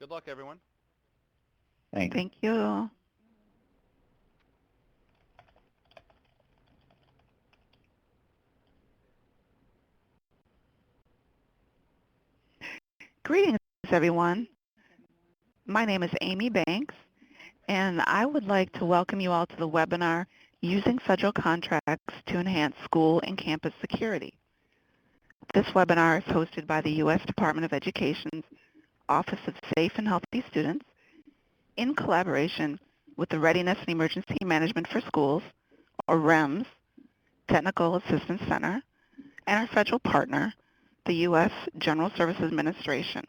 Good luck, everyone. Thanks. Thank you. Greetings, everyone. My name is Amy Banks, and I would like to welcome you all to the webinar, Using Federal Contracts to Enhance School and Campus Security. This webinar is hosted by the U.S. Department of Education's Office of Safe and Healthy Students in collaboration with the Readiness and Emergency Management for Schools, or REMS, Technical Assistance Center, and our federal partner, the U.S. General Services Administration.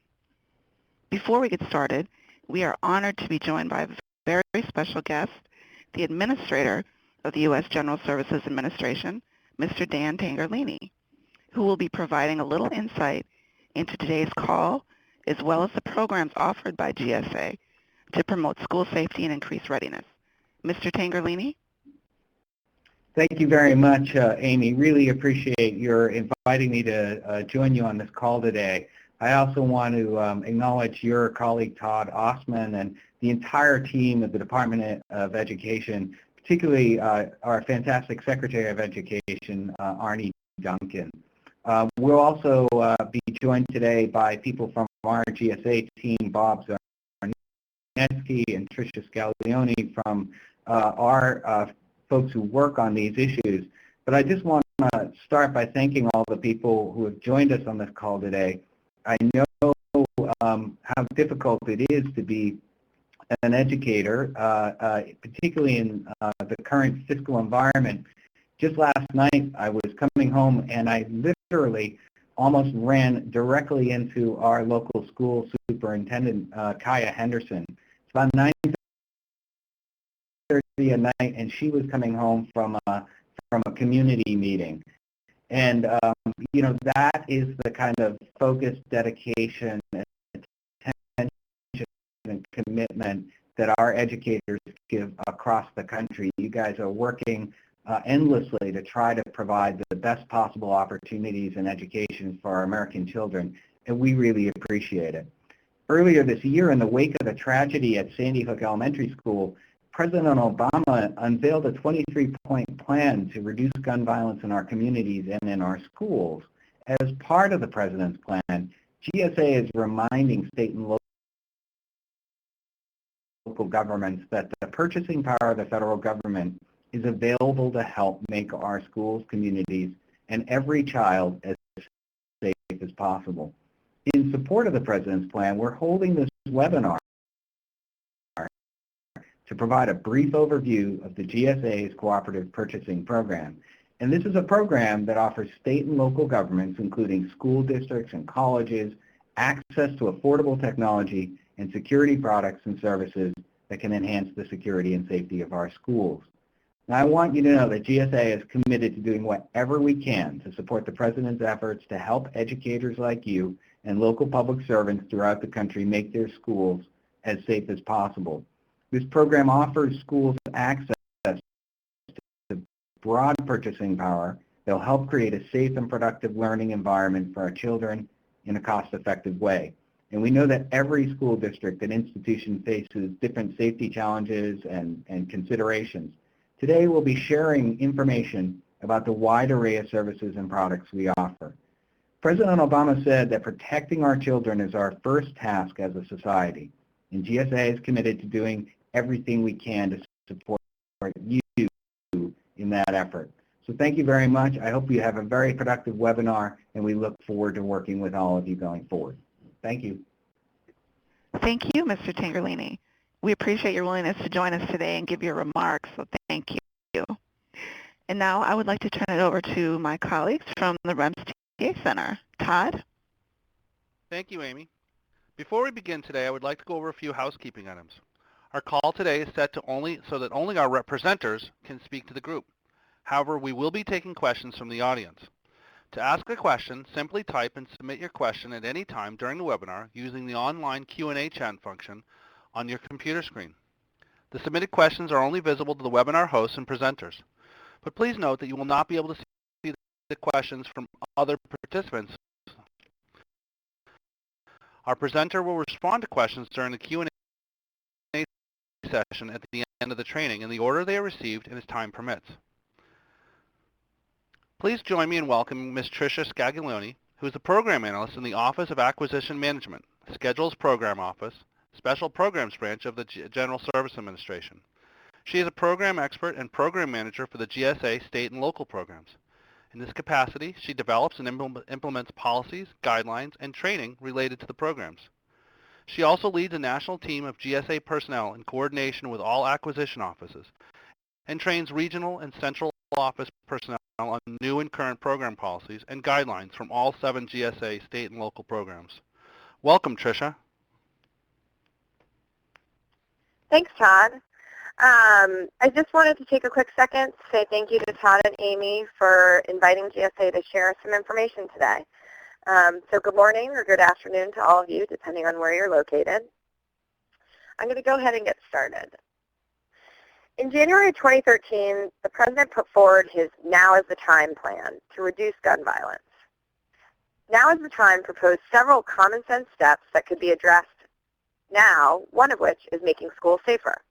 Before we get started, we are honored to be joined by a very special guest, the Administrator of the U.S. General Services Administration, Mr. Dan Tangerlini, who will be providing a little insight into today's call, as well as the programs offered by GSA to promote school safety and increase readiness. Mr. Tangerlini? Thank you very much, Amy. Really appreciate your inviting me to join you on this call today. I also want to acknowledge your colleague Todd Osman and the entire team of the Department of Education, particularly our fantastic Secretary of Education, Arnie Duncan. We'll also be joined today by people from our GSA team, Bob Zarnetsky and Tricia Scaglione from our folks who work on these issues. But I just want to start by thanking all the people who have joined us on this call today. I know how difficult it is to be an educator, particularly in the current fiscal environment. Just last night, I was coming home and I literally almost ran directly into our local school superintendent, Kaya Henderson. It's about 9:30 at night, and she was coming home from a community meeting. And, you know, that is the kind of focus, dedication, attention, and commitment that our educators give across the country. You guys are working endlessly to try to provide the best possible opportunities in education for our American children, and we really appreciate it. Earlier this year, in the wake of the tragedy at Sandy Hook Elementary School, President Obama unveiled a 23-point plan to reduce gun violence in our communities and in our schools. As part of the President's plan, GSA is reminding state and local governments that the purchasing power of the federal government is available to help make our schools, communities, and every child as safe as possible. In support of the President's plan, we're holding this webinar to provide a brief overview of the GSA's Cooperative Purchasing Program. And this is a program that offers state and local governments, including school districts and colleges, access to affordable technology and security products and services that can enhance the security and safety of our schools. Now, I want you to know that GSA is committed to doing whatever we can to support the President's efforts to help educators like you and local public servants throughout the country make their schools as safe as possible. This program offers schools access to broad purchasing power that will help create a safe and productive learning environment for our children in a cost-effective way. And we know that every school district and institution faces different safety challenges and considerations. Today we'll be sharing information about the wide array of services and products we offer. President Obama said that protecting our children is our first task as a society, and GSA is committed to doing everything we can to support you in that effort. So thank you very much. I hope you have a very productive webinar, and we look forward to working with all of you going forward. Thank you. Thank you, Mr. Tangerlini. We appreciate your willingness to join us today and give your remarks, so thank you. And now I would like to turn it over to my colleagues from the REMS TA Center. Todd? Thank you, Amy. Before we begin today, I would like to go over a few housekeeping items. Our call today is set to only our presenters can speak to the group. However, we will be taking questions from the audience. To ask a question, simply type and submit your question at any time during the webinar using the online Q&A chat function on your computer screen. The submitted questions are only visible to the webinar hosts and presenters. But please note that you will not be able to see the questions from other participants Our presenter will respond to questions during the Q&A session at the end of the training in the order they are received and as time permits. Please join me in welcoming Ms. Tricia Scaglione, who is the Program Analyst in the Office of Acquisition Management, Schedules Program Office, Special Programs Branch of the General Service Administration. She is a program expert and program manager for the GSA state and local programs. In this capacity, she develops and implements policies, guidelines, and training related to the programs. She also leads a national team of GSA personnel in coordination with all acquisition offices and trains regional and central office personnel on new and current program policies and guidelines from all 7 GSA state and local programs. Welcome, Tricia. Thanks, Todd. I just wanted to take a quick second to say thank you to Todd and Amy for inviting GSA to share some information today. So good morning or good afternoon to all of you, depending on where you're located. I'm going to go ahead and get started. In January 2013, the President put forward his Now is the Time plan to reduce gun violence. Now is the Time proposed several common sense steps that could be addressed now, one of which is making schools safer.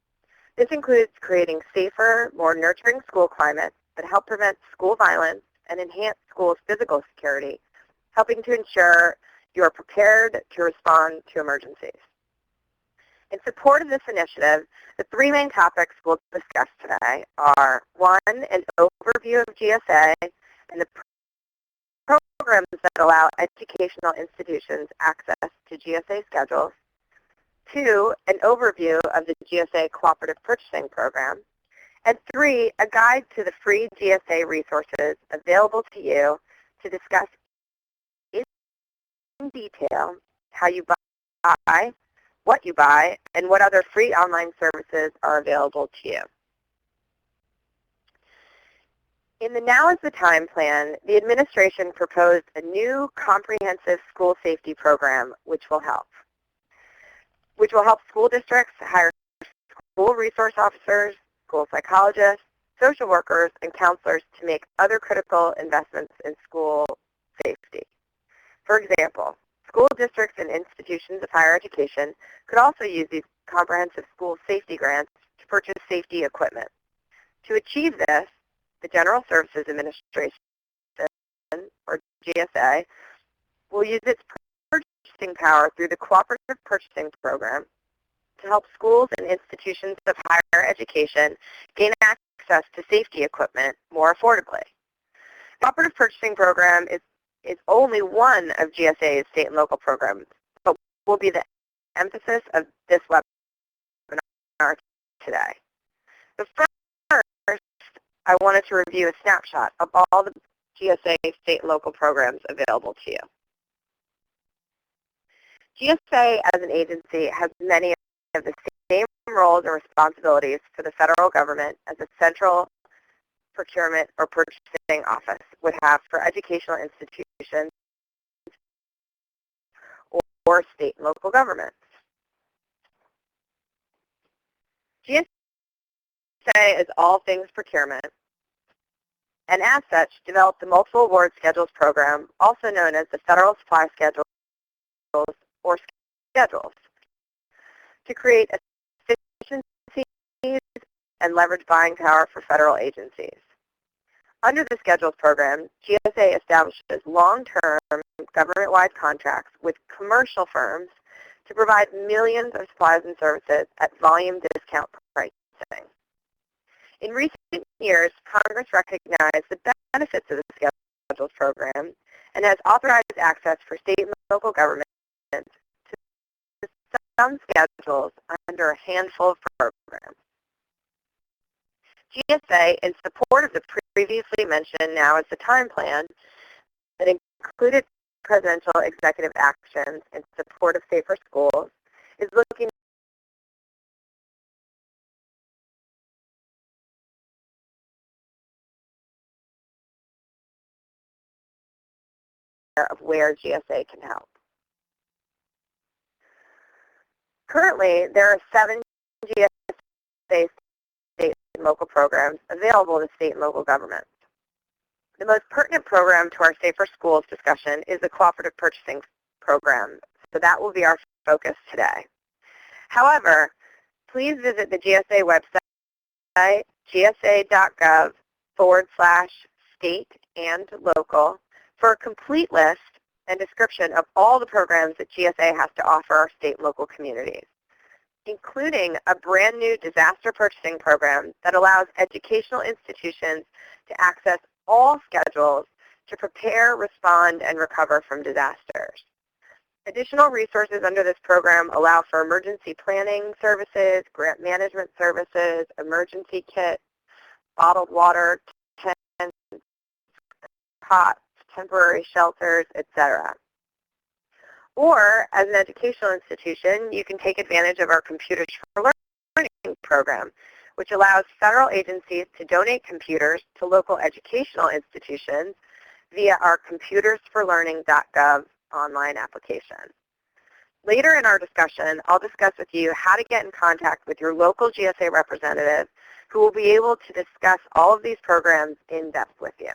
This includes creating safer, more nurturing school climates that help prevent school violence and enhance schools' physical security, helping to ensure you are prepared to respond to emergencies. In support of this initiative, the 3 main topics we'll discuss today are 1, an overview of GSA and the programs that allow educational institutions access to GSA schedules, 2, an overview of the GSA Cooperative Purchasing Program, and 3, a guide to the free GSA resources available to you to discuss in detail how you buy, what you buy, and what other free online services are available to you. In the Now is the Time plan, the administration proposed a new comprehensive school safety program which will help school districts hire school resource officers, school psychologists, social workers, and counselors to make other critical investments in school safety. For example, school districts and institutions of higher education could also use these comprehensive school safety grants to purchase safety equipment. To achieve this, the General Services Administration, or GSA, will use its purchasing power through the Cooperative Purchasing Program to help schools and institutions of higher education gain access to safety equipment more affordably. The Cooperative Purchasing Program is only one of GSA's state and local programs, but will be the emphasis of this webinar today. But first, I wanted to review a snapshot of all the GSA state and local programs available to you. GSA as an agency has many of the same roles and responsibilities for the federal government as a central procurement or purchasing office would have for educational institutions or state and local governments. GSA is all things procurement, and as such developed the Multiple Award Schedules program, also known as the Federal Supply Schedules or schedules, to create efficiencies and leverage buying power for federal agencies. Under the Schedules program, GSA establishes long-term government-wide contracts with commercial firms to provide millions of supplies and services at volume discount pricing. In recent years, Congress recognized the benefits of the Schedules program and has authorized access for state and local governments to some schedules under a handful of programs. GSA, in support of the previously mentioned Now is the Time plan that included presidential executive actions in support of safer schools, is looking of where GSA can help. Currently, there are 7 GSA state and local programs available to state and local governments. The most pertinent program to our Safer Schools discussion is the Cooperative Purchasing Program, so that will be our focus today. However, please visit the GSA website, gsa.gov/state and local, for a complete list and description of all the programs that GSA has to offer our state and local communities, including a brand new disaster purchasing program that allows educational institutions to access all schedules to prepare, respond, and recover from disasters. Additional resources under this program allow for emergency planning services, grant management services, emergency kits, bottled water, tents, cots, temporary shelters, etc. Or, as an educational institution, you can take advantage of our Computers for Learning program, which allows federal agencies to donate computers to local educational institutions via our computersforlearning.gov online application. Later in our discussion, I'll discuss with you how to get in contact with your local GSA representative who will be able to discuss all of these programs in depth with you.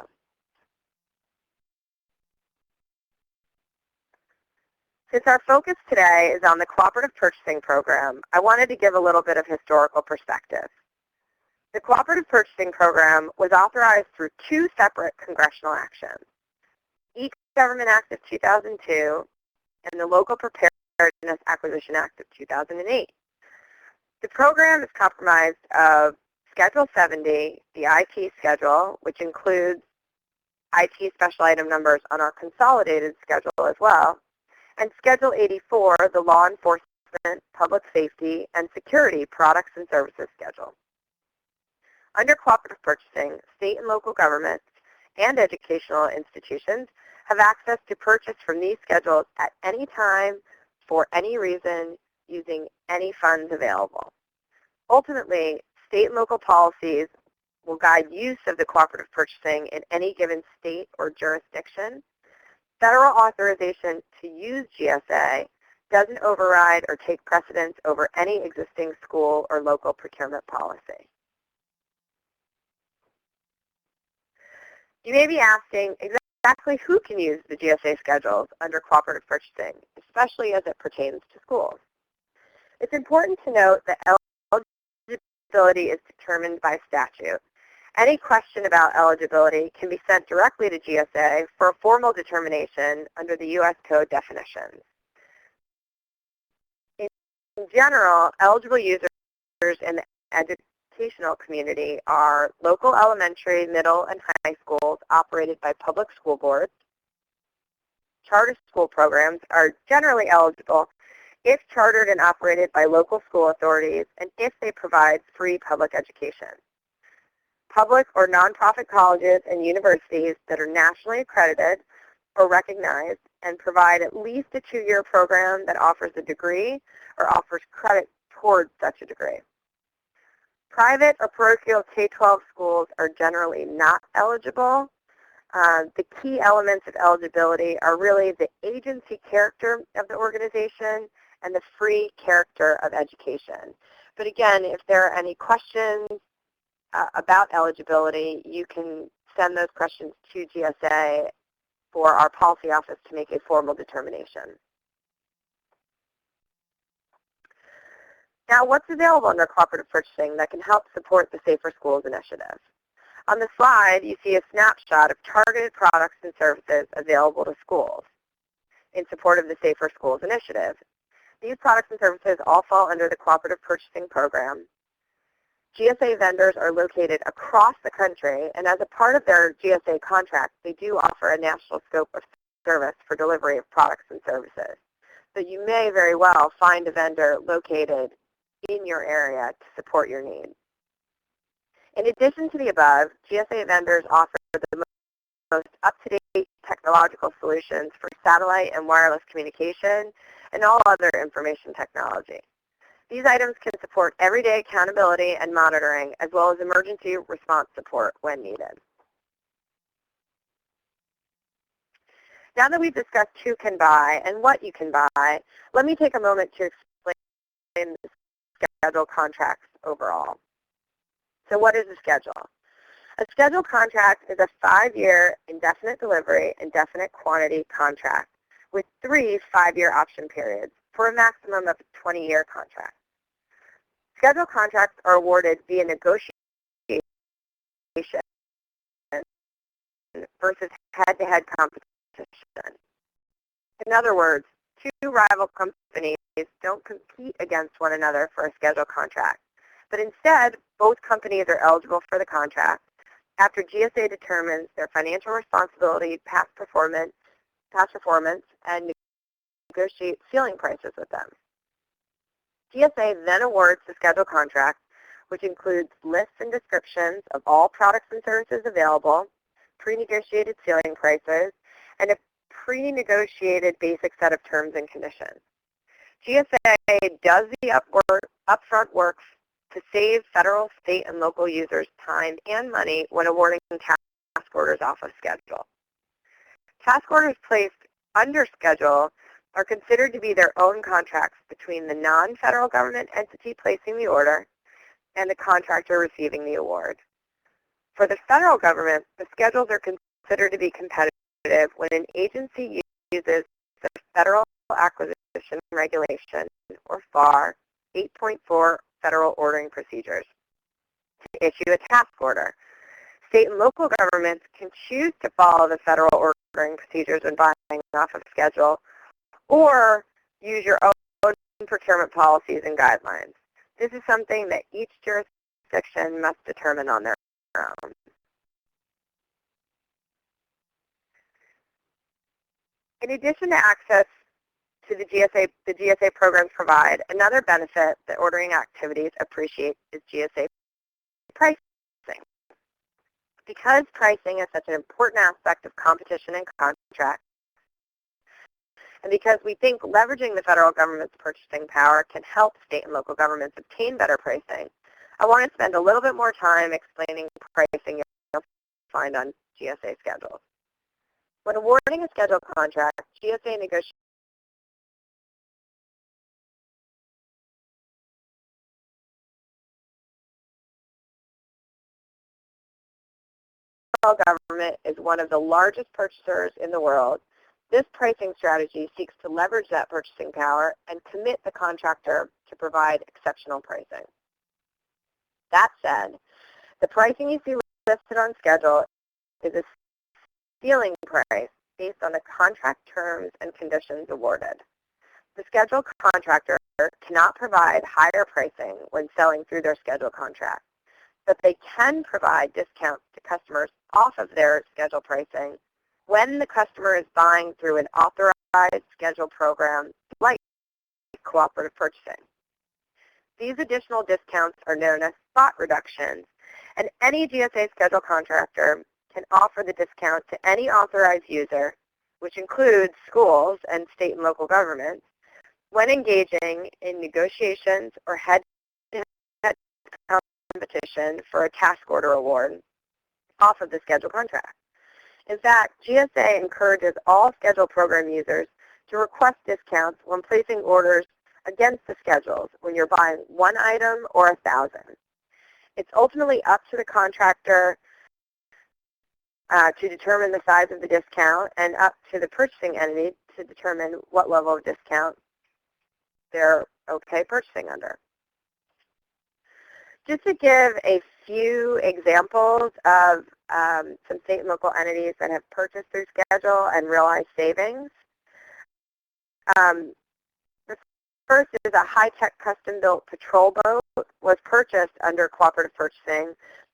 Since our focus today is on the Cooperative Purchasing Program, I wanted to give a little bit of historical perspective. The Cooperative Purchasing Program was authorized through two separate congressional actions, E-Government Act of 2002 and the Local Preparedness Acquisition Act of 2008. The program is comprised of Schedule 70, the IT schedule, which includes IT special item numbers on our consolidated schedule as well, and Schedule 84, the Law Enforcement, Public Safety, and Security Products and Services schedule. Under cooperative purchasing, state and local governments and educational institutions have access to purchase from these schedules at any time, for any reason, using any funds available. Ultimately, state and local policies will guide use of the cooperative purchasing in any given state or jurisdiction. Federal authorization to use GSA doesn't override or take precedence over any existing school or local procurement policy. You may be asking exactly who can use the GSA schedules under cooperative purchasing, especially as it pertains to schools. It's important to note that eligibility is determined by statute. Any question about eligibility can be sent directly to GSA for a formal determination under the U.S. Code definitions. In general, eligible users in the educational community are local elementary, middle, and high schools operated by public school boards. Charter school programs are generally eligible if chartered and operated by local school authorities and if they provide free public education. Public or nonprofit colleges and universities that are nationally accredited or recognized and provide at least a 2-year program that offers a degree or offers credit towards such a degree. Private or parochial K-12 schools are generally not eligible. The key elements of eligibility are really the agency character of the organization and the free character of education. But again, if there are any questions about eligibility, you can send those questions to GSA for our policy office to make a formal determination. Now, what's available under cooperative purchasing that can help support the Safer Schools initiative? On the slide, you see a snapshot of targeted products and services available to schools in support of the Safer Schools initiative. These products and services all fall under the cooperative purchasing program. GSA vendors are located across the country, and as a part of their GSA contracts, they do offer a national scope of service for delivery of products and services. So you may very well find a vendor located in your area to support your needs. In addition to the above, GSA vendors offer the most up-to-date technological solutions for satellite and wireless communication and all other information technology. These items can support everyday accountability and monitoring, as well as emergency response support when needed. Now that we've discussed who can buy and what you can buy, let me take a moment to explain the schedule contracts overall. So what is a schedule? A schedule contract is a 5-year indefinite delivery, indefinite quantity contract with 3 5-year option periods for a maximum of a 20-year contract. Schedule contracts are awarded via negotiation versus head-to-head competition. In other words, 2 rival companies don't compete against one another for a schedule contract, but instead both companies are eligible for the contract after GSA determines their financial responsibility, past performance, and negotiate ceiling prices with them. GSA then awards the schedule contract, which includes lists and descriptions of all products and services available, pre-negotiated ceiling prices, and a pre-negotiated basic set of terms and conditions. GSA does the upfront work to save federal, state, and local users time and money when awarding task orders off of schedule. Task orders placed under schedule are considered to be their own contracts between the non-federal government entity placing the order and the contractor receiving the award. For the federal government, the schedules are considered to be competitive when an agency uses the Federal Acquisition Regulation, or FAR, 8.4 Federal Ordering Procedures to issue a task order. State and local governments can choose to follow the federal ordering procedures when buying off of schedule, or use your own procurement policies and guidelines. This is something that each jurisdiction must determine on their own. In addition to access to the GSA programs provide, another benefit that ordering activities appreciate is GSA pricing. Because pricing is such an important aspect of competition and contract, and because we think leveraging the federal government's purchasing power can help state and local governments obtain better pricing, I want to spend a little bit more time explaining pricing you'll find on GSA schedules. When awarding a schedule contract, GSA negotiates the federal government is one of the largest purchasers in the world. This pricing strategy seeks to leverage that purchasing power and commit the contractor to provide exceptional pricing. That said, the pricing you see listed on schedule is a ceiling price based on the contract terms and conditions awarded. The schedule contractor cannot provide higher pricing when selling through their schedule contract, but they can provide discounts to customers off of their schedule pricing when the customer is buying through an authorized schedule program like cooperative purchasing. These additional discounts are known as spot reductions, and any GSA schedule contractor can offer the discount to any authorized user, which includes schools and state and local governments, when engaging in negotiations or head-to-head competition for a task order award off of the schedule contract. In fact, GSA encourages all schedule program users to request discounts when placing orders against the schedules when you're buying 1 item or 1,000. It's ultimately up to the contractor to determine the size of the discount and up to the purchasing entity to determine what level of discount they're okay purchasing under. Just to give a few examples of some state and local entities that have purchased through schedule and realized savings. The first is a high-tech custom-built patrol boat was purchased under cooperative purchasing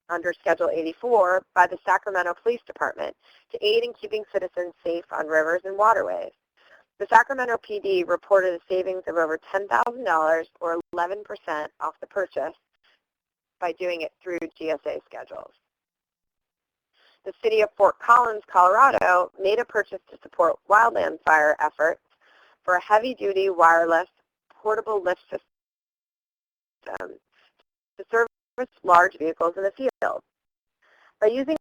under Schedule 84 by the Sacramento Police Department to aid in keeping citizens safe on rivers and waterways. The Sacramento PD reported a savings of over $10,000 or 11% off the purchase by doing it through GSA schedules. The city of Fort Collins, Colorado made a purchase to support wildland fire efforts for a heavy-duty wireless portable lift system to service large vehicles in the field. By using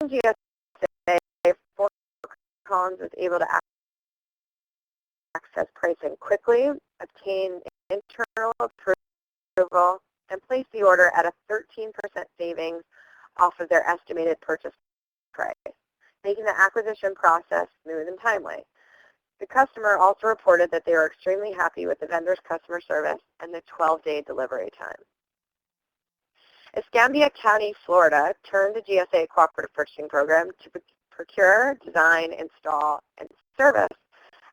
GSA, Fort Collins was able to access pricing quickly, obtain internal approval, and place the order at a 13% savings off of their estimated purchase price, making the acquisition process smooth and timely. The customer also reported that they were extremely happy with the vendor's customer service and the 12-day delivery time. Escambia County, Florida turned the GSA Cooperative Purchasing Program to procure, design, install, and service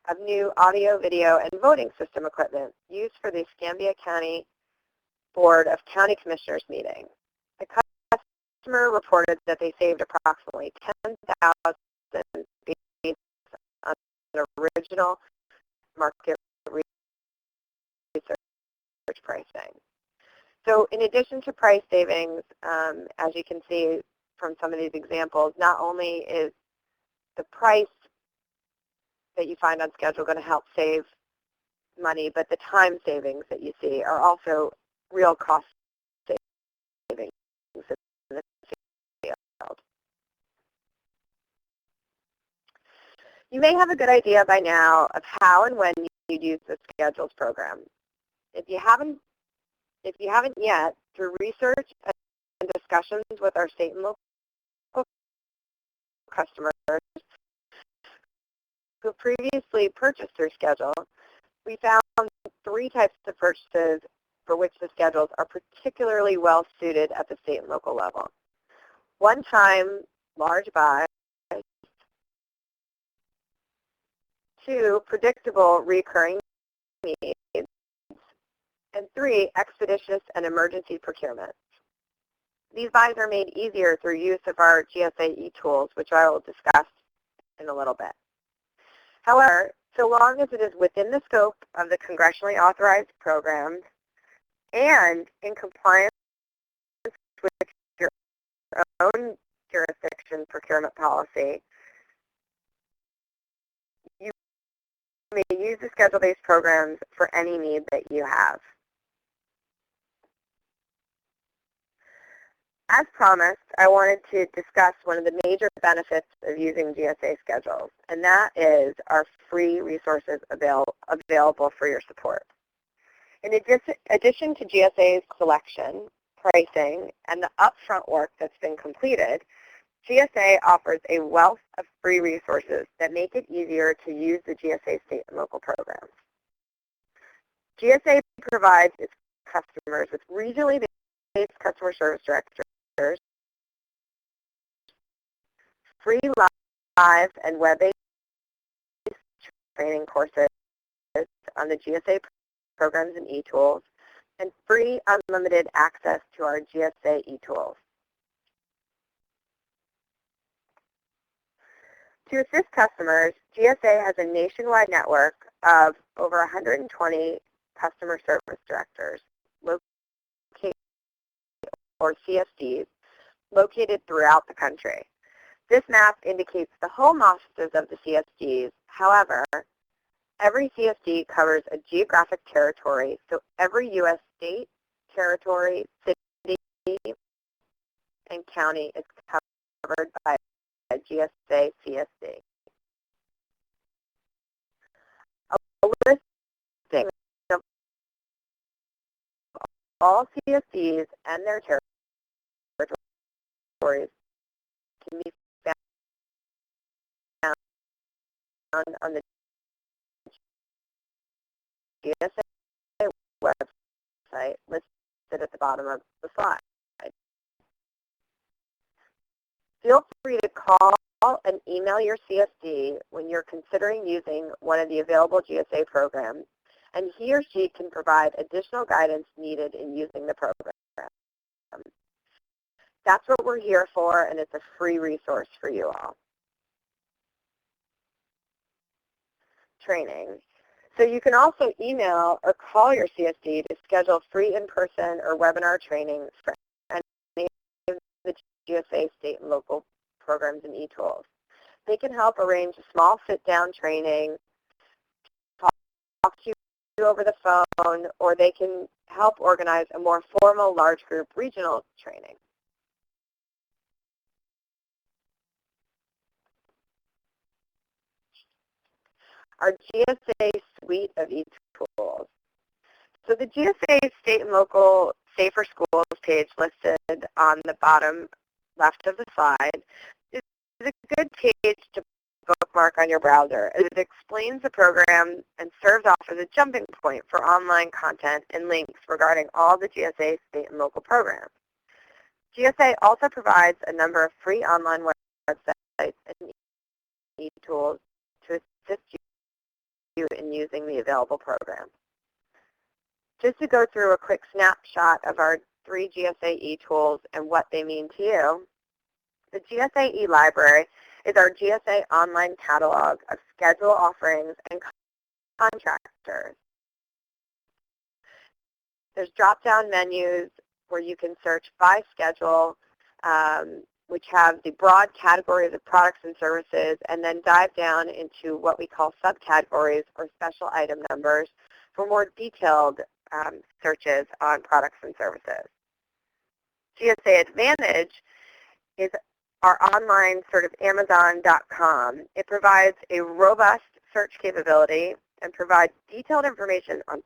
of new audio, video, and voting system equipment used for the Escambia County Board of County Commissioners meeting. The customer reported that they saved approximately $10,000 based on the original market research pricing. So in addition to price savings, as you can see from some of these examples, not only is the price that you find on schedule going to help save money, but the time savings that you see are also real cost savings in the field. You may have a good idea by now of how and when you use the Schedules program. If you haven't yet, through research and discussions with our state and local customers who previously purchased through Schedule, we found 3 types of purchases for which the schedules are particularly well suited at the state and local level. One-time large buys, 2, predictable recurring needs, and 3, expeditious and emergency procurement. These buys are made easier through use of our GSA e-tools, which I will discuss in a little bit. However, so long as it is within the scope of the congressionally authorized programs and in compliance with your own jurisdiction procurement policy, you may use the schedule-based programs for any need that you have. As promised, I wanted to discuss one of the major benefits of using GSA schedules, and that is our free resources available for your support. In addition to GSA's selection, pricing, and the upfront work that's been completed, GSA offers a wealth of free resources that make it easier to use the GSA state and local programs. GSA provides its customers with regionally based customer service directors, free live and web-based training courses on the GSA programs and e-tools, and free unlimited access to our GSA e-tools. To assist customers, GSA has a nationwide network of over 120 customer service directors, or CSDs, located throughout the country. This map indicates the home offices of the CSDs. However, every CSD covers a geographic territory, so every U.S. state, territory, city, and county is covered by a GSA CSD. A listing of all CSDs and their territories can be found on the GSA website listed at the bottom of the slide. Feel free to call and email your CSD when you're considering using one of the available GSA programs, and he or she can provide additional guidance needed in using the program. That's what we're here for, and it's a free resource for you all. Training. So you can also email or call your CSD to schedule free in-person or webinar training for any of the GSA state and local programs and e-tools. They can help arrange a small sit-down training, talk to you over the phone, or they can help organize a more formal large group regional training. Our GSA suite of e-tools. So the GSA state and local Safer Schools page listed on the bottom left of the slide is a good page to bookmark on your browser. It explains the program and serves off as a jumping point for online content and links regarding all the GSA state and local programs. GSA also provides a number of free online websites and e-tools to assist you in using the available programs. Just to go through a quick snapshot of our 3 GSA e-tools and what they mean to you, the GSA e-library is our GSA online catalog of schedule offerings and contractors. There's drop-down menus where you can search by schedule, which have the broad categories of products and services, and then dive down into what we call subcategories or special item numbers for more detailed searches on products and services. GSA Advantage is our online sort of Amazon.com. It provides a robust search capability and provides detailed information on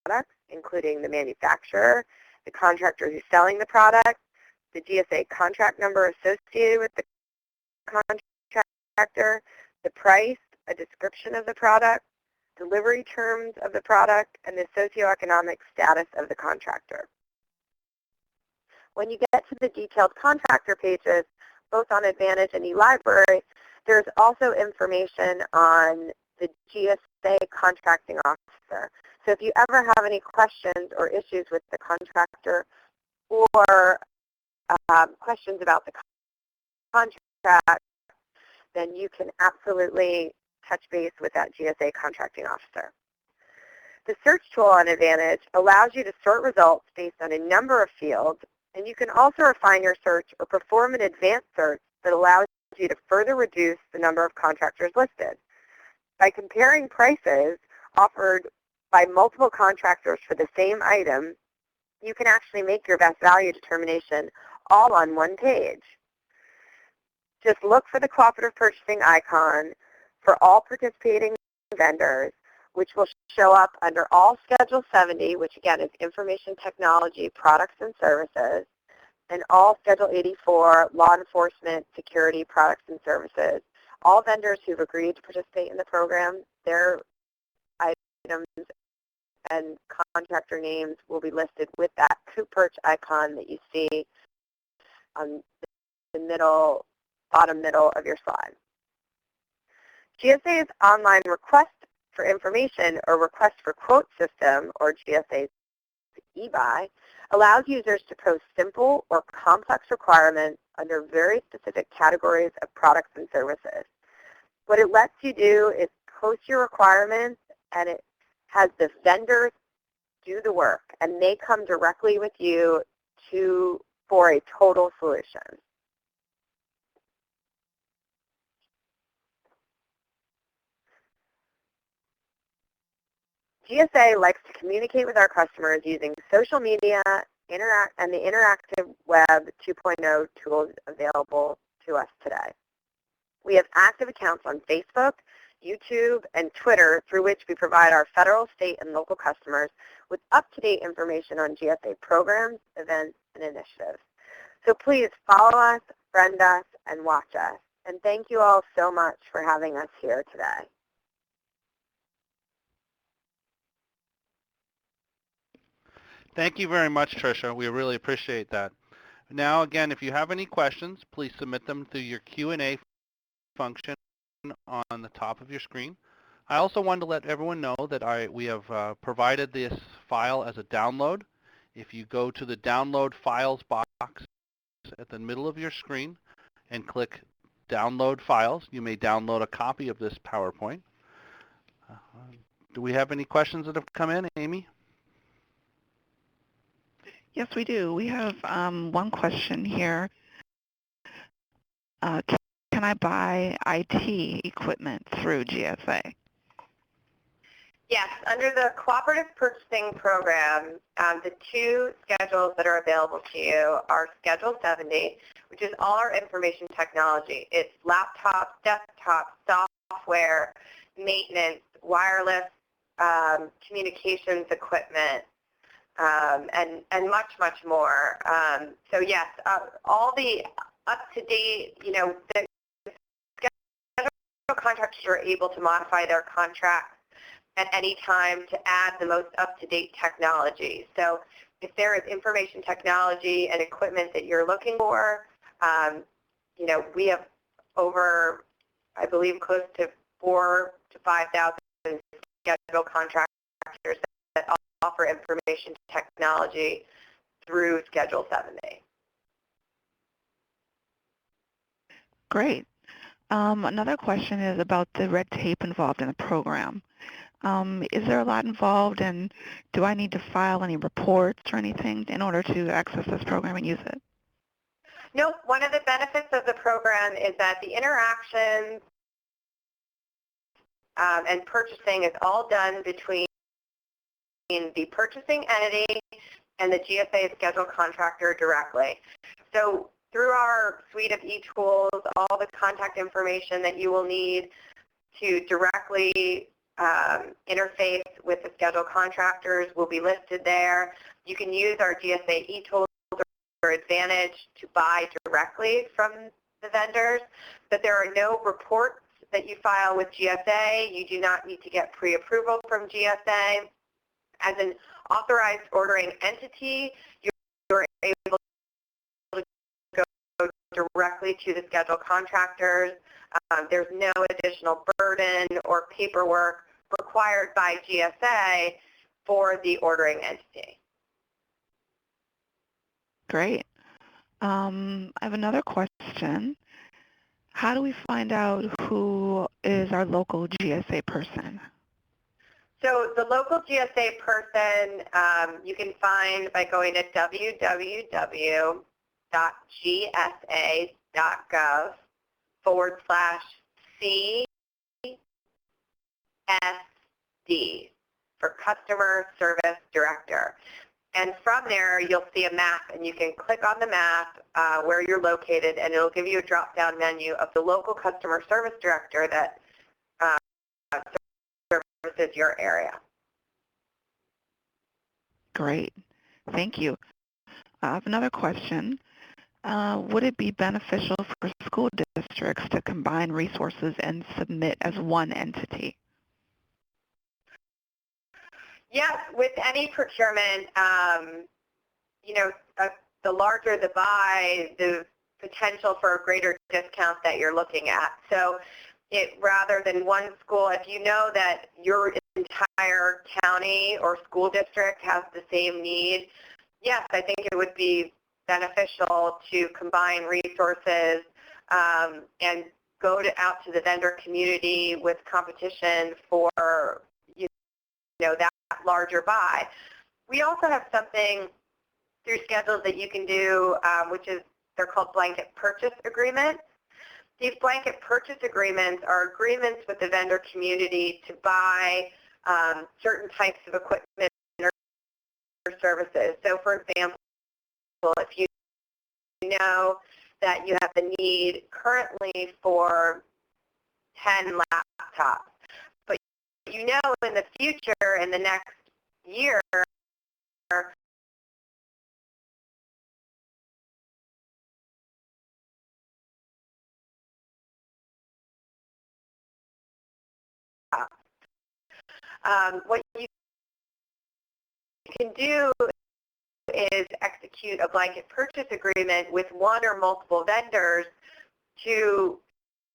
products, including the manufacturer, the contractor who's selling the product, the GSA contract number associated with the contractor, the price, a description of the product, delivery terms of the product, and the socioeconomic status of the contractor. When you get to the detailed contractor pages, both on Advantage and eLibrary, there's also information on the GSA contracting officer. So if you ever have any questions or issues with the contractor or questions about the contract, then you can absolutely touch base with that GSA contracting officer. The search tool on Advantage allows you to sort results based on a number of fields, and you can also refine your search or perform an advanced search that allows you to further reduce the number of contractors listed. By comparing prices offered by multiple contractors for the same item, you can actually make your best value determination all on one page. Just look for the cooperative purchasing icon for all participating vendors, which will show up under all Schedule 70, which again is Information Technology Products and Services, and all Schedule 84, Law Enforcement Security Products and Services. All vendors who've agreed to participate in the program, their items and contractor names will be listed with that Coop-Perch icon that you see on the bottom middle of your slide. GSA's online request for information or request for quote system, or GSA's eBuy, allows users to post simple or complex requirements under very specific categories of products and services. What it lets you do is post your requirements, and it has the vendors do the work, and they come directly with you for a total solution. GSA likes to communicate with our customers using social media and the interactive web 2.0 tools available to us today. We have active accounts on Facebook, YouTube, and Twitter through which we provide our federal, state, and local customers with up-to-date information on GSA programs, events, and initiatives. So please follow us, friend us, and watch us. And thank you all so much for having us here today. Thank you very much, Tricia. We really appreciate that. Now, again, if you have any questions, please submit them through your Q&A function on the top of your screen. I also wanted to let everyone know that we have provided this file as a download. If you go to the Download Files box at the middle of your screen and click Download Files, you may download a copy of this PowerPoint. Do we have any questions that have come in, Amy? Yes, we do. We have one question here. Can I buy IT equipment through GSA? Yes, under the Cooperative Purchasing Program, the two schedules that are available to you are Schedule 70, which is all our information technology. It's laptops, desktops, software, maintenance, wireless, communications equipment, and much, much more. So yes, all the up to date, the schedule contractors are able to modify their contracts at any time to add the most up-to-date technology. So if there is information technology and equipment that you're looking for, we have over, I believe, close to 4,000 to 5,000 schedule contractors that offer information technology through Schedule 70. Great. Another question is about the red tape involved in the program. Is there a lot involved, and do I need to file any reports or anything in order to access this program and use it? No, one of the benefits of the program is that the interactions and purchasing is all done between the purchasing entity and the GSA schedule contractor directly. So through our suite of e-tools, all the contact information that you will need to directly interface with the schedule contractors will be listed there. You can use our GSA e-tools or Advantage to buy directly from the vendors, but there are no reports that you file with GSA. You do not need to get pre-approval from GSA. As an authorized ordering entity, you're able to go directly to the schedule contractors. There's no additional burden or paperwork required by GSA for the ordering entity. Great. I have another question. How do we find out who is our local GSA person? So the local GSA person you can find by going to www.gsa.gov/CSD for Customer Service Director. And from there, you'll see a map, and you can click on the map where you're located, and it'll give you a drop-down menu of the local customer service director that services your area. Great. Thank you. I have another question. Would it be beneficial for school districts to combine resources and submit as one entity? Yes, with any procurement, the larger the buy, the potential for a greater discount that you're looking at. So rather than one school, if you know that your entire county or school district has the same need, yes, I think it would be beneficial to combine resources and go out to the vendor community with competition for that larger buy. We also have something through schedules that you can do, they're called blanket purchase agreements. These blanket purchase agreements are agreements with the vendor community to buy certain types of equipment or services. So for example, if you know that you have the need currently for 10 laptops, but you know in the future, in the next year, what you can do is execute a blanket purchase agreement with one or multiple vendors to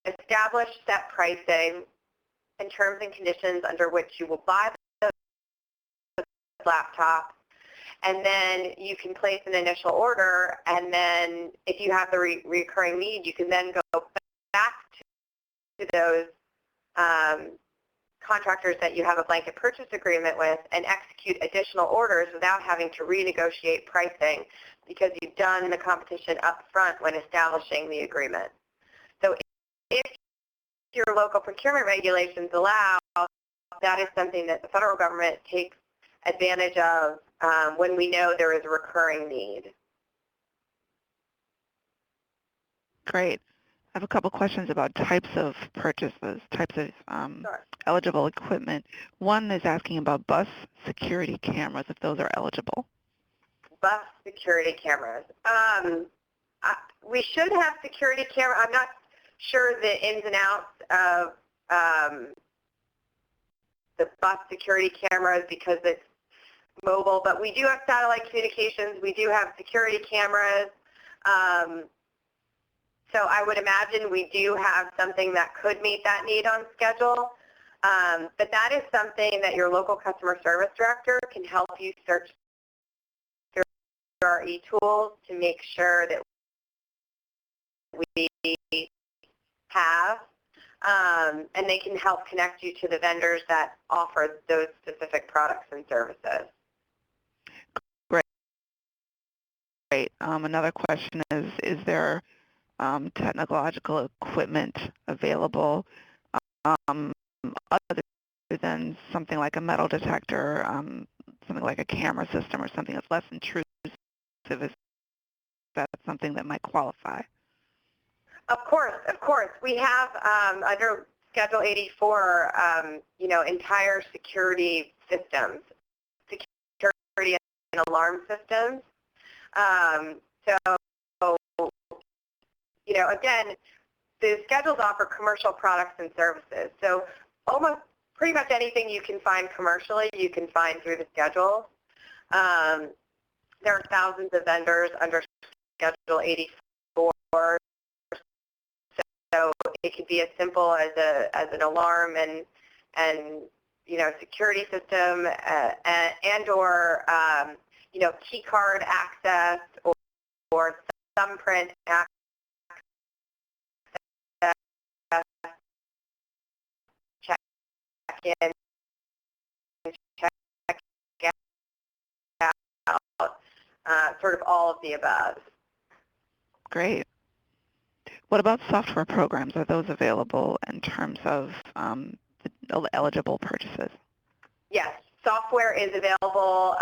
establish set pricing and terms and conditions under which you will buy the laptop, and then you can place an initial order, and then if you have the recurring need, you can then go back to those contractors that you have a blanket purchase agreement with and execute additional orders without having to renegotiate pricing because you've done the competition up front when establishing the agreement. So if your local procurement regulations allow, that is something that the federal government takes advantage of when we know there is a recurring need. Great. I have a couple questions about types of purchases, types of Sure. eligible equipment. One is asking about bus security cameras, if those are eligible. Bus security cameras. We should have security camera. I'm not sure the ins and outs of the bus security cameras because it's mobile, but we do have satellite communications. We do have security cameras. So I would imagine we do have something that could meet that need on schedule. But that is something that your local customer service director can help you search through our e-tools to make sure that we have, and they can help connect you to the vendors that offer those specific products and services. Great. Another question is there technological equipment available other than something like a metal detector, something like a camera system or something that's less intrusive? Is that something that might qualify? Of course. We have under Schedule 84, entire security systems, security and alarm systems. Again, the schedules offer commercial products and services. So almost pretty much anything you can find commercially, you can find through the schedule. There are thousands of vendors under Schedule 84. So it could be as simple as an alarm and security system or key card access or thumbprint access, check in, check out, sort of all of the above. Great. What about software programs? Are those available in terms of the eligible purchases? Yes, software is available,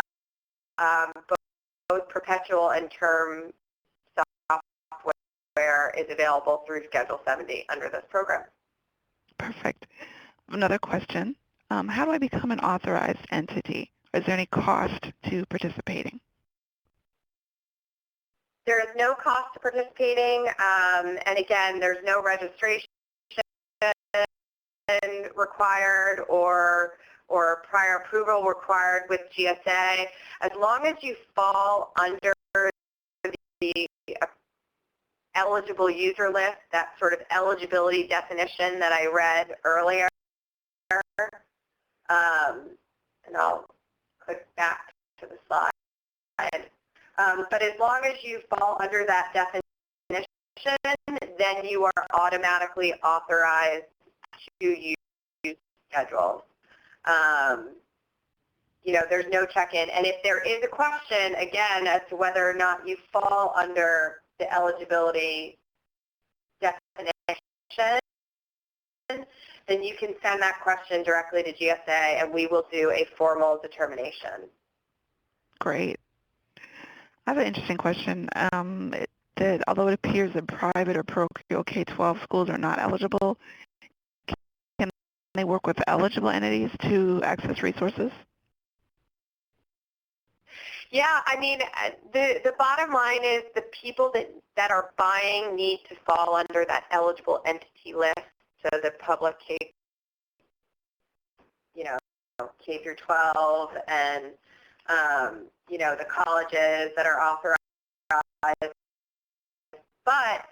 both perpetual and term software is available through Schedule 70 under this program. Perfect. Another question. How do I become an authorized entity? Is there any cost to participating? There is no cost to participating, and again, there's no registration required or prior approval required with GSA. As long as you fall under the eligible user list, that sort of eligibility definition that I read earlier, and I'll click back to the slide. But as long as you fall under that definition, then you are automatically authorized to use schedules. There's no check-in. And if there is a question, again, as to whether or not you fall under the eligibility definition, then you can send that question directly to GSA, and we will do a formal determination. Great. I have an interesting question. That although it appears that private or parochial K-12 schools are not eligible, can they work with eligible entities to access resources? Yeah, I mean, the bottom line is the people that are buying need to fall under that eligible entity list. So the public K through 12 and the colleges that are authorized. But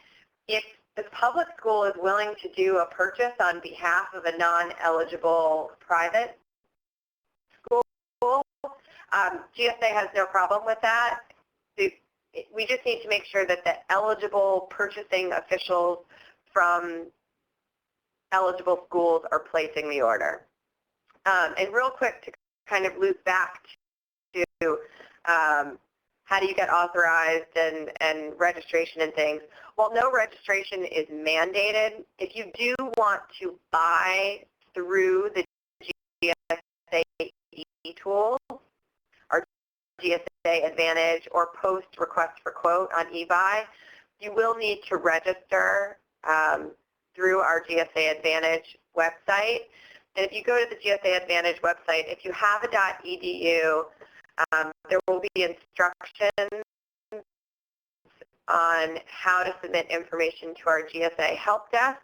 if the public school is willing to do a purchase on behalf of a non-eligible private school, GSA has no problem with that. We just need to make sure that the eligible purchasing officials from eligible schools are placing the order. And real quick to kind of loop back to how do you get authorized and registration and things. Well, no registration is mandated. If you do want to buy through the GSA e-tools or GSA Advantage or post request for quote on eBuy, you will need to register through our GSA Advantage website. And if you go to the GSA Advantage website, if you have a .edu, there will be instructions on how to submit information to our GSA help desk.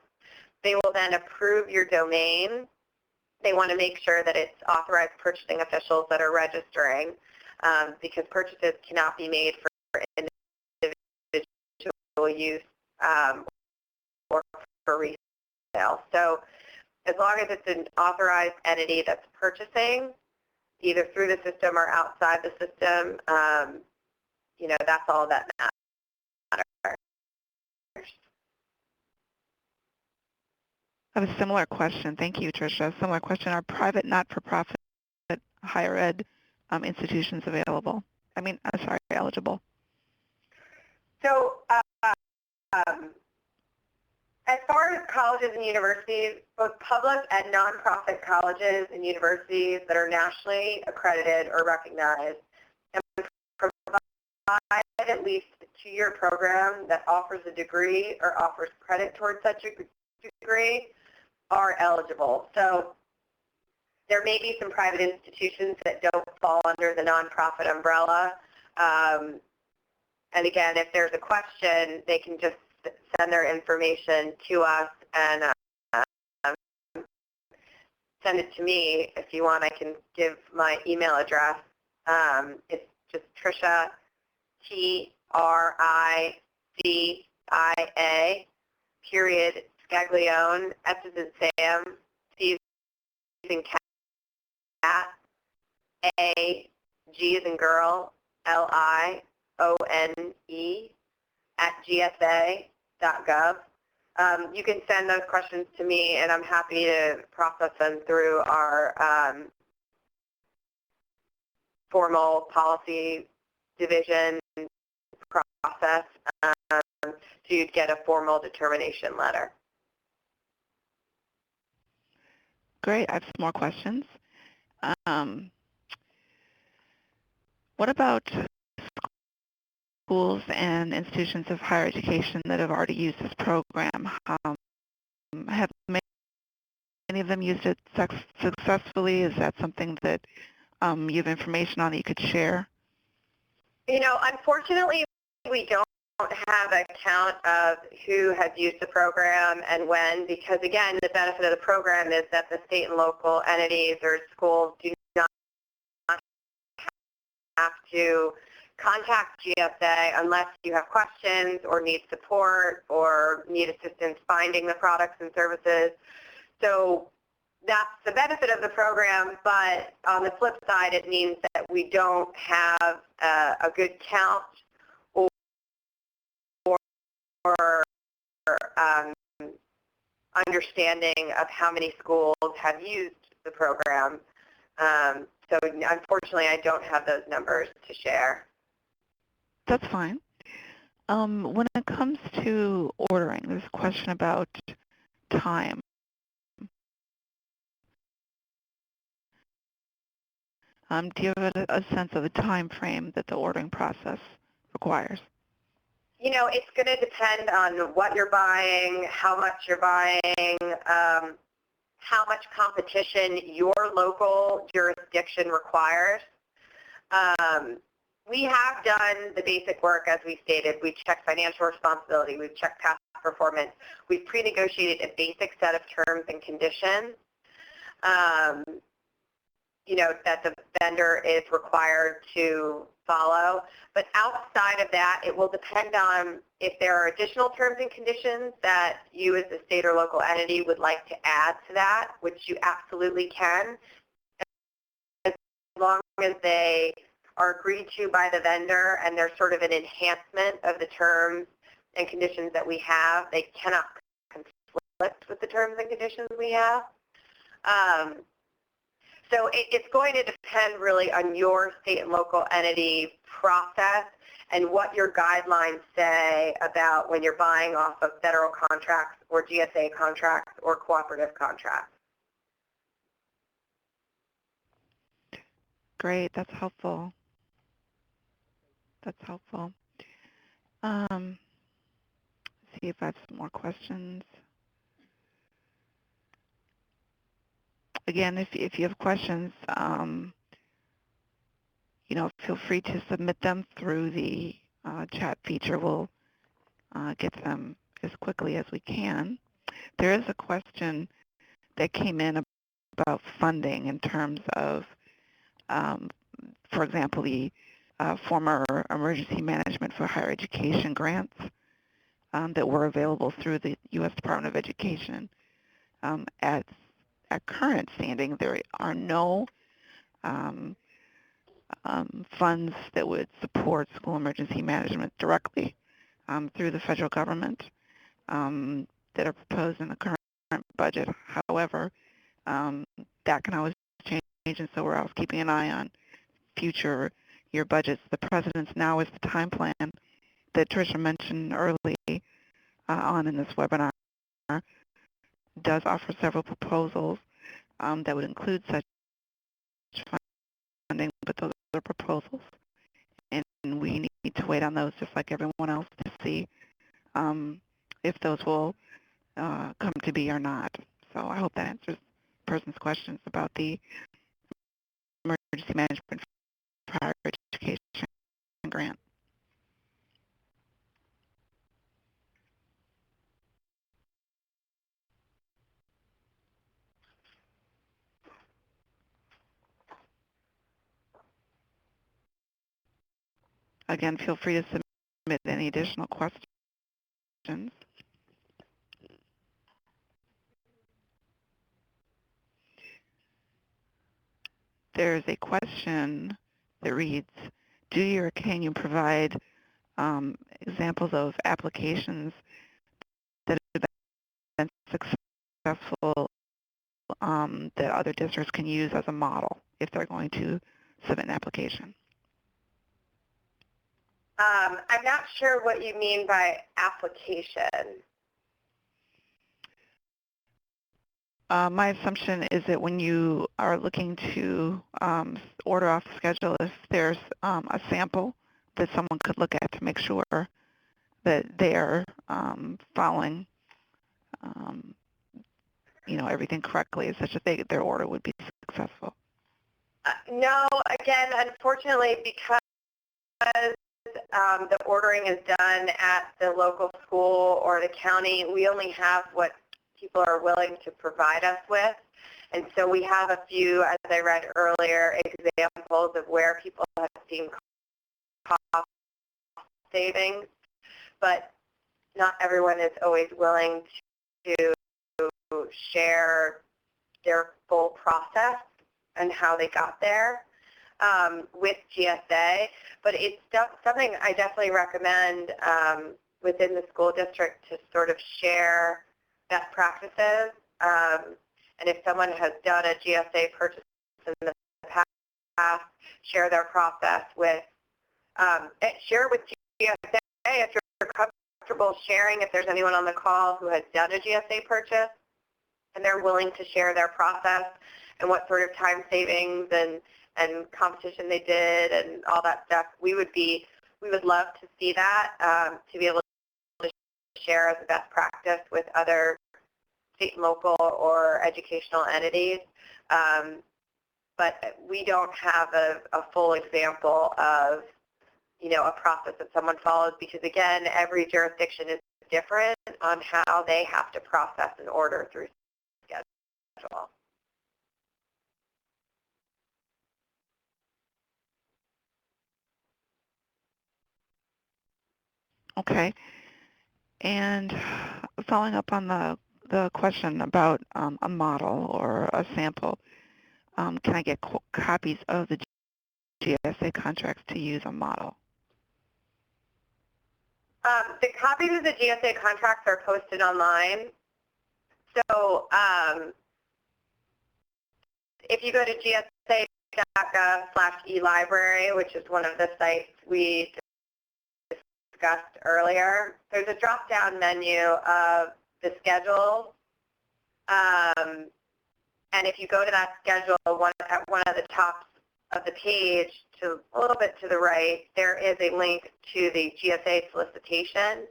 They will then approve your domain. They want to make sure that it's authorized purchasing officials that are registering, because purchases cannot be made for individual use or for resale. So as long as it's an authorized entity that's purchasing, either through the system or outside the system, that's all that matters. I have a similar question. Thank you, Tricia. Similar question. Are private not-for-profit higher ed institutions available? Eligible? So as far as colleges and universities, both public and nonprofit colleges and universities that are nationally accredited or recognized and provide at least a 2-year program that offers a degree or offers credit towards such a degree are eligible. So there may be some private institutions that don't fall under the nonprofit umbrella. And again, if there's a question, they can just send their information to us and send it to me. If you want, I can give my email address. It's just Tricia, Tricia, period, Scaglione, S as in Sam, C as in cat, A, G as in girl, Lione, at gsa.gov. You can send those questions to me, and I'm happy to process them through our formal policy division process to get a formal determination letter. Great. I have some more questions. What about schools and institutions of higher education that have already used this program? Have many of them used it successfully? Is that something that you have information on that you could share? Unfortunately, we don't have a count of who has used the program and when, because again, the benefit of the program is that the state and local entities or schools do not have to contact GSA unless you have questions or need support or need assistance finding the products and services. So that's the benefit of the program, but on the flip side, it means that we don't have a good count or understanding of how many schools have used the program. So unfortunately, I don't have those numbers to share. That's fine. When it comes to ordering, there's a question about time. Do you have a sense of the time frame that the ordering process requires? It's going to depend on what you're buying, how much you're buying, how much competition your local jurisdiction requires. We have done the basic work, as we stated. We've checked financial responsibility. We've checked past performance. We've pre-negotiated a basic set of terms and conditions that the vendor is required to follow. But outside of that, it will depend on if there are additional terms and conditions that you as a state or local entity would like to add to that, which you absolutely can, as long as they are agreed to by the vendor and they're sort of an enhancement of the terms and conditions that we have. They cannot conflict with the terms and conditions we have. So it's going to depend really on your state and local entity process and what your guidelines say about when you're buying off of federal contracts or GSA contracts or cooperative contracts. Great, that's helpful. That's helpful. Let's see if I have some more questions. Again, if you have questions, feel free to submit them through the chat feature. We'll get them as quickly as we can. There is a question that came in about funding in terms of, for example, the former Emergency Management for Higher Education grants that were available through the U.S. Department of Education. At current standing, there are no funds that would support school emergency management directly through the federal government that are proposed in the current budget. However, that can always change, and so we're always keeping an eye on future year budgets. The President's Now is the Time plan that Tricia mentioned early on in this webinar does offer several proposals that would include such funding, but those are proposals, and we need to wait on those just like everyone else to see if those will come to be or not. So I hope that answers the person's questions about the emergency management for higher education grant. Again, feel free to submit any additional questions. There's a question that reads, do you or can you provide examples of applications that have been successful that other districts can use as a model if they're going to submit an application? I'm not sure what you mean by application. My assumption is that when you are looking to order off the schedule, if there's a sample that someone could look at to make sure that they are following everything correctly, such that their order would be successful. No, again, unfortunately, because the ordering is done at the local school or the county, we only have what people are willing to provide us with. And so we have a few, as I read earlier, examples of where people have seen cost savings, but not everyone is always willing to share their full process and how they got there with GSA. But it's something I definitely recommend within the school district to sort of share best practices. And if someone has done a GSA purchase in the past, share their process with, share with GSA if you're comfortable sharing, if there's anyone on the call who has done a GSA purchase and they're willing to share their process and what sort of time savings and competition they did and all that stuff. We would love to see that, to be able to share as a best practice with other state and local or educational entities. But we don't have a full example of, a process that someone follows because, again, every jurisdiction is different on how they have to process an order through schedule. Okay. And following up on the question about a model or a sample, can I get copies of the GSA contracts to use a model? The copies of the GSA contracts are posted online. So if you go to gsa.gov/elibrary, which is one of the sites we discussed earlier, there's a drop-down menu of the schedule. And if you go to that schedule, at one of the tops of the page, to a little bit to the right, there is a link to the GSA solicitation.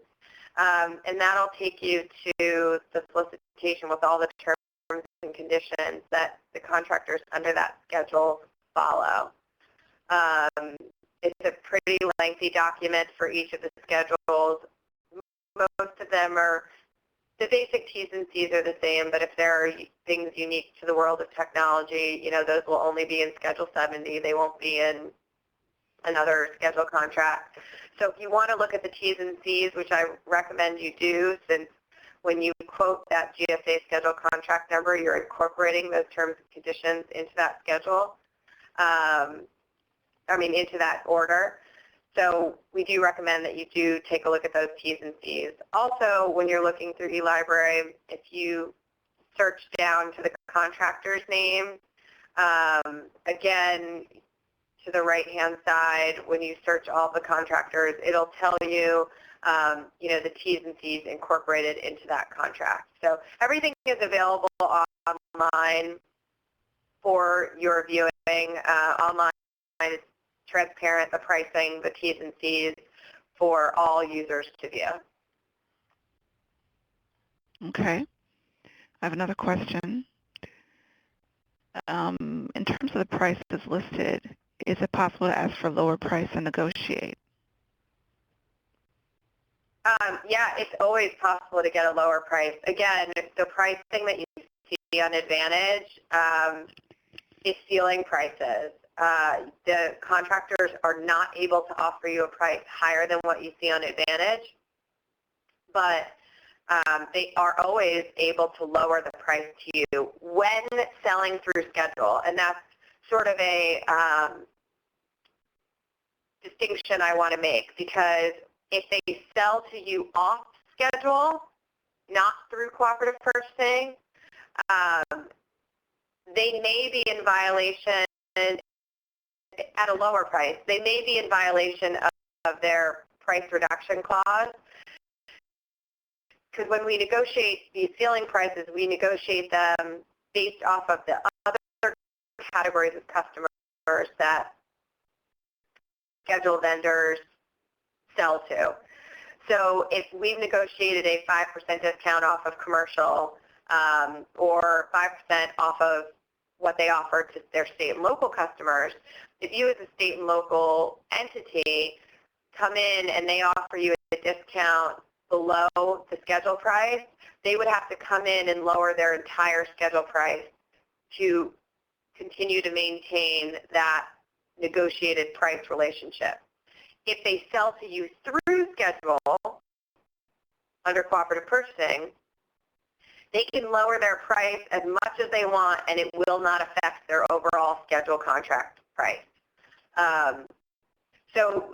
And that'll take you to the solicitation with all the terms and conditions that the contractors under that schedule follow. It's a pretty lengthy document for each of the schedules. most of them are, the basic T's and C's are the same, but if there are things unique to the world of technology, those will only be in Schedule 70. They won't be in another schedule contract. So if you want to look at the T's and C's, which I recommend you do, since when you quote that GSA schedule contract number, you're incorporating those terms and conditions into that schedule, into that order. So we do recommend that you do take a look at those T's and C's. Also, when you're looking through eLibrary, if you search down to the contractor's name, again, to the right-hand side, when you search all the contractors, it'll tell you, the T's and C's incorporated into that contract. So everything is available online for your viewing. Online is transparent, the pricing, the T's and C's for all users to view. Okay. I have another question. In terms of the prices listed, is it possible to ask for a lower price and negotiate? Yeah, it's always possible to get a lower price. Again, the pricing that you see on Advantage is ceiling prices. The contractors are not able to offer you a price higher than what you see on Advantage, but they are always able to lower the price to you when selling through schedule, and that's sort of a distinction I want to make, because if they sell to you off schedule, not through cooperative purchasing, they may be in violation at a lower price. They may be in violation of their price reduction clause, because when we negotiate these ceiling prices, we negotiate them based off of the other categories of customers that schedule vendors sell to. So if we've negotiated a 5% discount off of commercial or 5% off of what they offer to their state and local customers, if you as a state and local entity come in and they offer you a discount below the schedule price, they would have to come in and lower their entire schedule price to continue to maintain that negotiated price relationship. If they sell to you through schedule under cooperative purchasing, they can lower their price as much as they want, and it will not affect their overall schedule contract price. So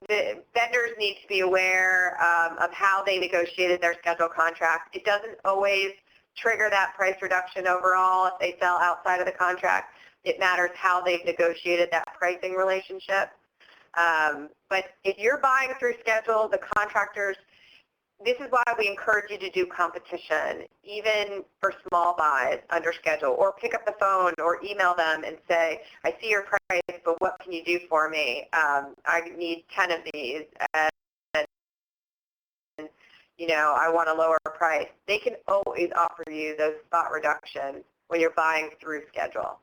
the vendors need to be aware of how they negotiated their schedule contract. It doesn't always trigger that price reduction overall if they sell outside of the contract. It matters how they've negotiated that pricing relationship. But if you're buying through schedule, the contractors, this is why we encourage you to do competition, even for small buys under schedule, or pick up the phone or email them and say, I see your price, but what can you do for me? I need 10 of these, and I want a lower price. They can always offer you those spot reductions when you're buying through schedule.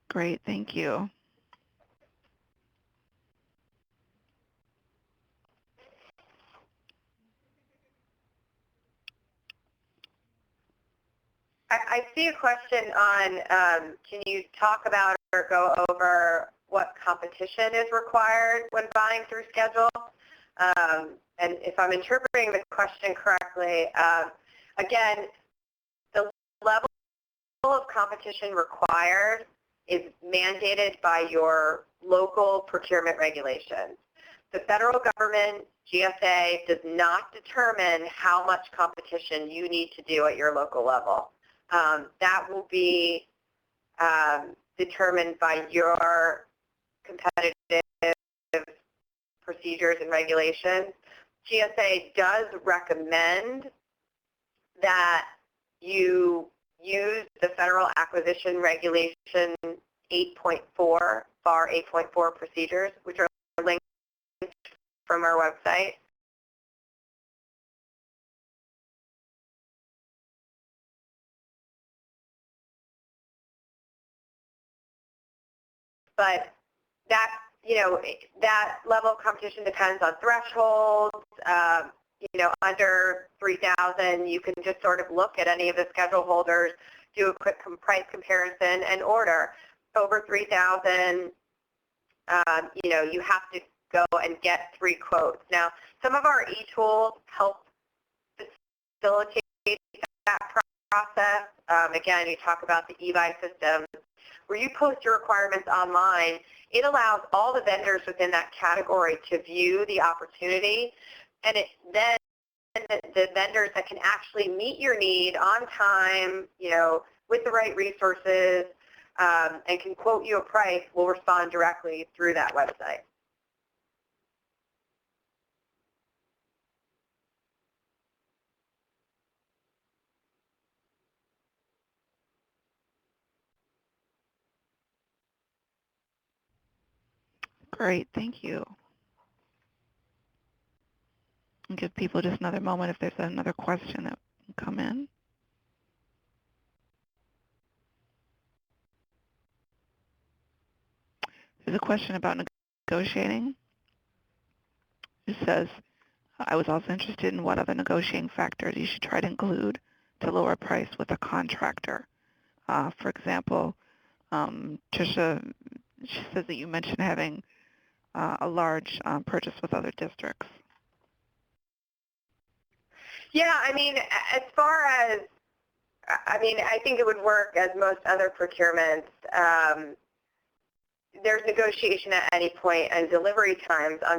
Great, thank you. I see a question on, can you talk about or go over what competition is required when buying through schedule? And if I'm interpreting the question correctly, again, the level of competition required is mandated by your local procurement regulations. The federal government, GSA, does not determine how much competition you need to do at your local level. That will be determined by your competitive procedures and regulations. GSA does recommend that you use the Federal Acquisition Regulation 8.4, FAR 8.4 procedures, which are linked from our website. but that, that level of competition depends on thresholds. Under 3,000, you can just sort of look at any of the schedule holders, do a quick price comparison, and order. Over 3,000, you have to go and get 3 quotes. Now, some of our e-tools help facilitate that process. Again, you talk about the e-buy system. Where you post your requirements online, it allows all the vendors within that category to view the opportunity, and then the vendors that can actually meet your need on time, with the right resources, and can quote you a price will respond directly through that website. Great, thank you. And give people just another moment if there's another question that can come in. There's a question about negotiating. It says, I was also interested in what other negotiating factors you should try to include to lower price with a contractor. For example, Tricia, she says that you mentioned having a large purchase with other districts. Yeah, as far as, I think it would work as most other procurements. There's negotiation at any point, and delivery times on